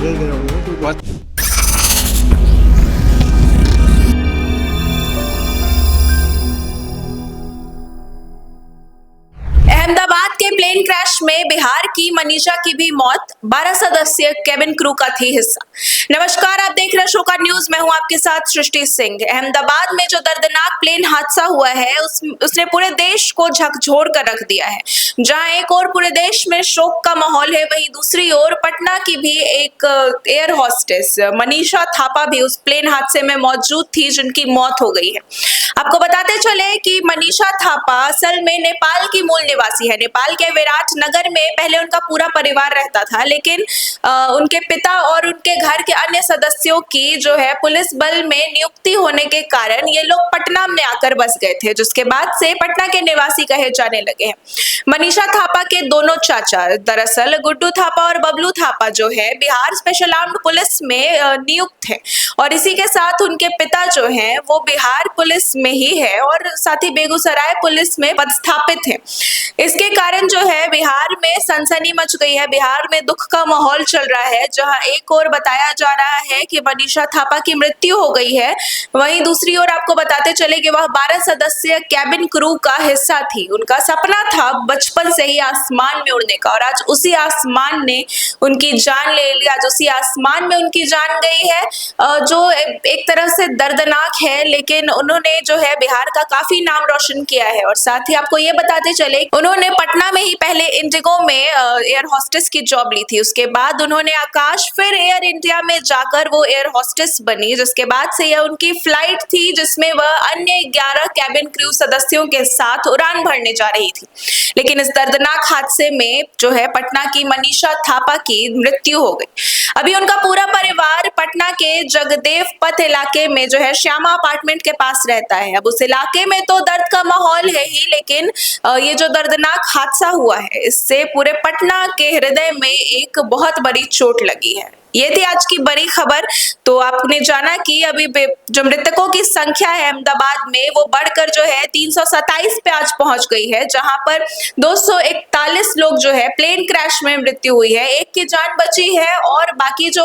जय गया हूँ तो बहुत अहमदाबाद के प्लेन क्रैश में बिहार की मनीषा की भी मौत, 12 सदस्यीय केबिन क्रू का थी हिस्सा। नमस्कार, आप देख रहे हैं शोका न्यूज। मैं हूं आपके साथ सृष्टि सिंह। अहमदाबाद में जो दर्दनाक प्लेन हादसा हुआ है उसने पूरे देश को झकझोर कर रख दिया है। जहां एक और पूरे देश में शोक का माहौल है, वहीं दूसरी ओर पटना की भी एक एयर होस्टेस मनीषा थापा भी उस प्लेन हादसे में मौजूद थी, जिनकी मौत हो गई है। आपको बताते चले कि मनीषा थापा असल में नेपाल की मूल निवासी है। नेपाल के विराट नगर में पहले उनका पूरा परिवार रहता था, लेकिन उनके पिता और उनके घर के अन्य सदस्यों की जो है पुलिस बल में नियुक्ति होने के कारण ये लोग पटना में आकर बस गए थे, जिसके बाद से पटना के निवासी कहे जाने लगे हैं। मनीषा थापा के दोनों चाचा, दरअसल गुड्डू थापा और बबलू थापा, जो है बिहार स्पेशल आर्म्ड पुलिस में नियुक्त है, और इसी के साथ उनके पिता जो हैं वो बिहार पुलिस में ही है और साथ ही बेगूसराय पुलिस में पदस्थापित है। इसके कारण जो है बिहार में सनसनी मच गई है। बिहार में दुख का माहौल चल रहा है, जहां एक ओर बताया जा रहा है कि मनीषा थापा की मृत्यु हो गई है, वहीं दूसरी ओर आपको बताते चले कि वह 12 सदस्यीय कैबिन क्रू का हिस्सा थी। उनका सपना था बचपन से ही आसमान में उड़ने का, और आज उसी आसमान ने उनकी जान ले ली। आज उसी आसमान में उनकी जान गई है, जो एक तरह से दर्दनाक है, लेकिन उन्होंने जो है बिहार का काफी नाम रोशन किया है। और साथ ही आपको ये बताते चले, उन्होंने पटना में ही पहले इंडिगो में एयर होस्टेस की जॉब ली थी। उसके बाद उन्होंने आकाश फिर एयर इंडिया में जाकर वो एयर होस्टेस बनी, जिसके बाद से यह उनकी फ्लाइट थी जिसमें वह अन्य 11 कैबिन क्रू सदस्यों के साथ उड़ान भरने जा रही थी। लेकिन इस दर्दनाक हादसे में जो है पटना की मनीषा थापा की मृत्यु हो गई। अभी उनका पूरा परिवार पटना के जगदेव पथ इलाके में जो है श्यामा अपार्टमेंट के पास रहता है। अब उस इलाके में तो दर्द का माहौल है ही, लेकिन ये जो दर्दनाक हादसा हुआ है, इससे पूरे पटना के हृदय में एक बहुत बड़ी चोट लगी है। ये थी आज की बड़ी खबर। तो आपने जाना कि अभी जो मृतकों की संख्या है अहमदाबाद में, वो बढ़कर जो है 327 पे आज पहुंच गई है, जहां पर 241 लोग जो है प्लेन क्रैश में मृत्यु हुई है। एक की जान बची है, और बाकी जो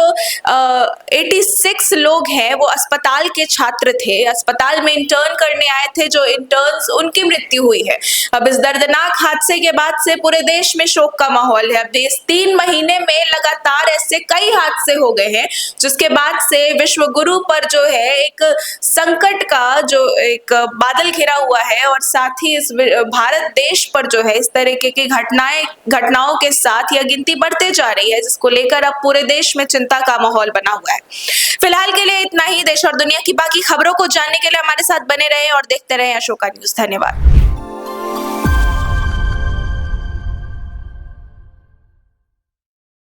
86 लोग हैं वो अस्पताल के छात्र थे, अस्पताल में इंटर्न करने आए थे। जो इंटर्न्स, उनकी मृत्यु हुई है। अब इस दर्दनाक हादसे के बाद से पूरे देश में शोक का माहौल है। अब इस 3 महीने में लगातार ऐसे कई हादसे हो गए हैं, जिसके बाद से विश्व गुरु पर जो है एक संकट का जो एक बादल घिरा हुआ है, और साथ ही इस भारत देश पर जो है इस तरीके की घटनाओं के साथ यह गिनती बढ़ते जा रही है, जिसको लेकर अब पूरे देश में चिंता का माहौल बना हुआ है। फिलहाल के लिए इतना ही। देश और दुनिया की बाकी खबरों को जानने के लिए हमारे साथ बने रहें और देखते रहें अशोका न्यूज। धन्यवाद।